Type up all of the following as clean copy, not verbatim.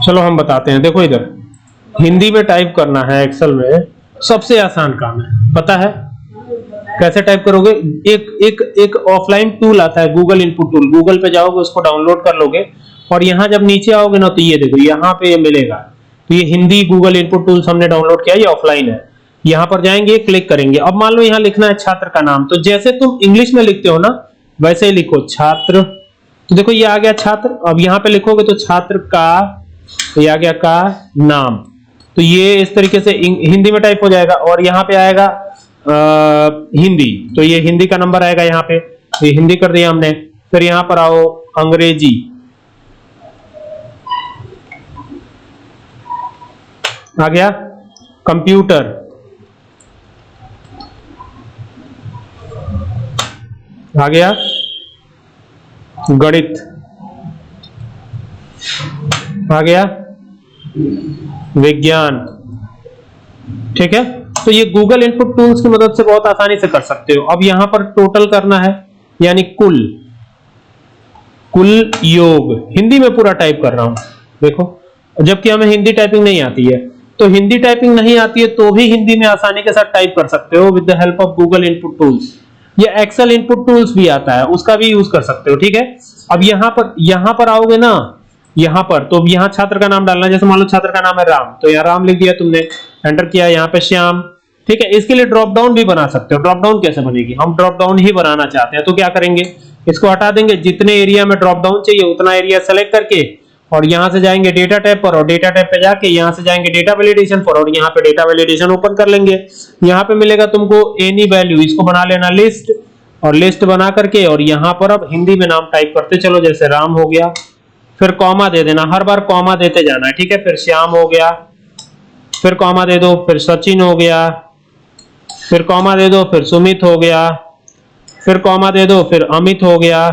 चलो हम बताते हैं। देखो इधर हिंदी में टाइप करना है एक्सेल में, सबसे आसान काम है। पता है कैसे टाइप करोगे? एक ऑफलाइन टूल आता है, गूगल इनपुट टूल। गूगल पे जाओगे, उसको डाउनलोड कर लोगे और यहाँ जब नीचे आओगे ना, तो ये देखो यहाँ पे ये मिलेगा। तो ये हिंदी गूगल इनपुट टूल्स हमने डाउनलोड किया, ये ऑफलाइन है। यहाँ पर जाएंगे, क्लिक करेंगे। अब मान लो यहाँ लिखना है छात्र का नाम, तो जैसे तुम इंग्लिश में लिखते हो ना, वैसे ही लिखो छात्र। तो देखो ये आ गया छात्र। अब यहाँ पे लिखोगे तो छात्र का, ये आ गया का नाम। तो ये इस तरीके से हिंदी में टाइप हो जाएगा। और यहाँ पे आएगा हिंदी, तो ये हिंदी का नंबर आएगा यहाँ पे, ये हिंदी कर दिया हमने। फिर यहाँ पर आओ अंग्रेजी, आ गया कंप्यूटर, आ गया गणित, आ गया विज्ञान। ठीक है, तो ये गूगल इनपुट टूल्स की मदद से बहुत आसानी से कर सकते हो। अब यहां पर टोटल करना है, यानी कुल, कुल योग, हिंदी में पूरा टाइप कर रहा हूं। देखो, जबकि हमें हिंदी टाइपिंग नहीं आती है, तो हिंदी टाइपिंग नहीं आती है तो भी हिंदी में आसानी के साथ टाइप कर सकते हो with the help of Google input tools. ये एक्सेल इनपुट टूल्स भी आता है, उसका भी यूज कर सकते हो। ठीक है, अब यहां पर आओगे ना, यहां पर तो यहाँ छात्र का नाम डालना। जैसे मान लो छात्र का नाम है राम, तो यहाँ राम लिख दिया तुमने, एंटर किया। यहाँ पे श्याम। ठीक है, इसके लिए ड्रॉप डाउन भी बना सकते हो। ड्रॉप डाउन कैसे बनेगी? हम ड्रॉप डाउन ही बनाना चाहते हैं, तो क्या करेंगे, इसको हटा देंगे। जितने एरिया में ड्रॉप डाउन चाहिए उतना एरिया सेलेक्ट करके, और यहां से जाएंगे डेटा टैब पर, और डेटा टैब पे जाके यहां से जाएंगे डेटा वैलिडेशन पर, और यहाँ पे डेटा वैलिडेशन ओपन कर लेंगे। यहाँ पे मिलेगा तुमको एनी वैल्यू, इसको बना लेना लिस्ट, और लिस्ट बना करके, और यहाँ पर अब हिंदी में नाम टाइप करते चलो। जैसे राम हो गया, फिर कॉमा दे देना, हर बार कॉमा देते जाना है। ठीक है, फिर श्याम हो गया, फिर कॉमा दे दो, फिर सचिन हो गया, फिर कॉमा दे दो, फिर सुमित हो गया, फिर कॉमा दे दो, फिर अमित हो गया,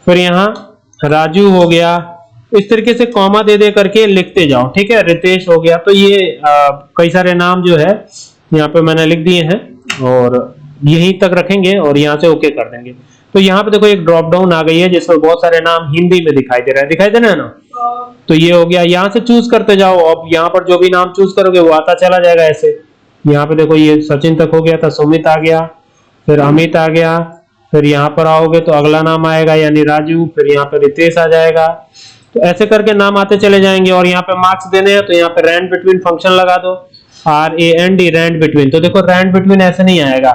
फिर यहाँ राजू हो गया। इस तरीके से कॉमा दे दे करके लिखते जाओ। ठीक है, रितेश हो गया। तो ये कई सारे नाम जो है यहाँ पे मैंने लिख दिए हैं, और यहीं तक रखेंगे और यहाँ से ओके कर देंगे। तो यहाँ पे देखो एक ड्रॉप डाउन आ गई है, जिसमें बहुत सारे नाम हिंदी में दिखाई दे रहा है, दिखाई दे रहा है ना। तो ये हो गया, यहाँ से चूज करते जाओ। अब यहाँ पर जो भी नाम चूज करोगे वो आता चला जाएगा ऐसे। यहाँ पे देखो ये सचिन तक हो गया था, सुमित आ गया, फिर अमित आ गया, फिर यहाँ पर आओगे तो अगला नाम आएगा यानी राजू, फिर यहाँ पे रितेश आ जाएगा। तो ऐसे करके नाम आते चले जाएंगे। और यहाँ पे मार्क्स देने हैं, तो यहाँ पे रैंड बिटवीन फंक्शन लगा दो, RAND, रैंड बिटवीन। तो देखो रैंड बिटवीन ऐसे नहीं आएगा।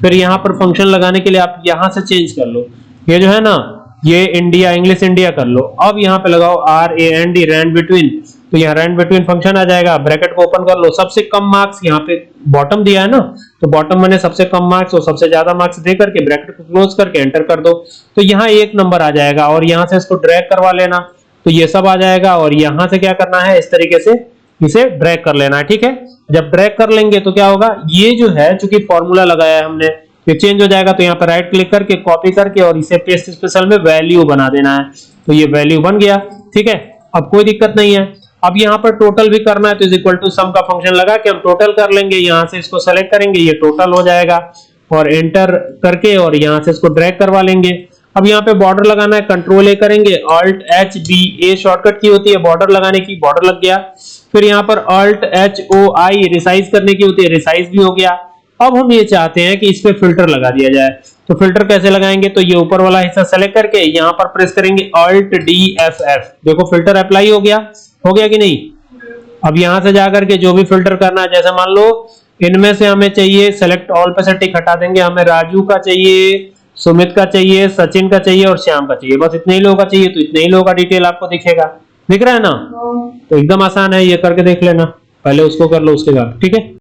फिर यहाँ पर फंक्शन लगाने के लिए आप यहाँ से चेंज कर लो, ये जो है ना, ये इंडिया, इंग्लिश इंडिया कर लो। अब यहाँ पे लगाओ RAND, रैंड बिटवीन। तो यहाँ रैंड बिटवीन फंक्शन आ जाएगा। ब्रैकेट को ओपन कर लो, सबसे कम मार्क्स यहाँ पे बॉटम दिया है ना, तो बॉटम मैंने सबसे कम मार्क्स और सबसे ज्यादा मार्क्स दे करके ब्रैकेट को क्लोज करके एंटर कर दो। तो यहाँ एक नंबर आ जाएगा, और यहाँ से इसको ड्रैग करवा लेना, तो ये सब आ जाएगा। और यहाँ से क्या करना है, इस तरीके से इसे ड्रैग कर लेना है। ठीक है, जब ड्रैग कर लेंगे तो क्या होगा, ये जो है चूंकि फॉर्मूला लगाया है हमने, ये चेंज हो जाएगा। तो यहाँ पर राइट क्लिक करके कॉपी करके और इसे पेस्ट स्पेशल में वैल्यू बना देना है। तो ये वैल्यू बन गया। ठीक है, अब कोई दिक्कत नहीं है। अब यहाँ पर टोटल भी करना है, तो इज इक्वल टू सम का फंक्शन लगा के हम टोटल कर लेंगे। यहाँ से इसको सेलेक्ट करेंगे, ये टोटल हो जाएगा, और एंटर करके और यहाँ से इसको ड्रैग करवा लेंगे। अब यहाँ पे बॉर्डर लगाना है, कंट्रोल A करेंगे, Alt H B A shortcut की होती है बॉर्डर लगाने की, बॉर्डर लग गया। फिर यहाँ पर Alt H O I resize करने की होती है, रिसाइज भी हो गया। अब हम ये चाहते हैं कि इस पे फिल्टर लगा दिया जाए। तो फिल्टर कैसे लगाएंगे, तो ये ऊपर वाला हिस्सा सेलेक्ट करके यहाँ पर प्रेस करेंगे Alt D F F। देखो फिल्टर अप्लाई हो गया कि नहीं। अब यहाँ से जाकर के जो भी फिल्टर करना है, जैसे मान लो इनमें से हमें चाहिए, सेलेक्ट ऑल पे से टिक हटा देंगे, हमें राजू का चाहिए, सुमित का चाहिए, सचिन का चाहिए और श्याम का चाहिए। बस इतने ही लोगों का चाहिए, तो इतने ही लोगों का डिटेल आपको दिखेगा। दिख रहा है ना। तो एकदम आसान है, ये करके देख लेना, पहले उसको कर लो उसके बाद। ठीक है।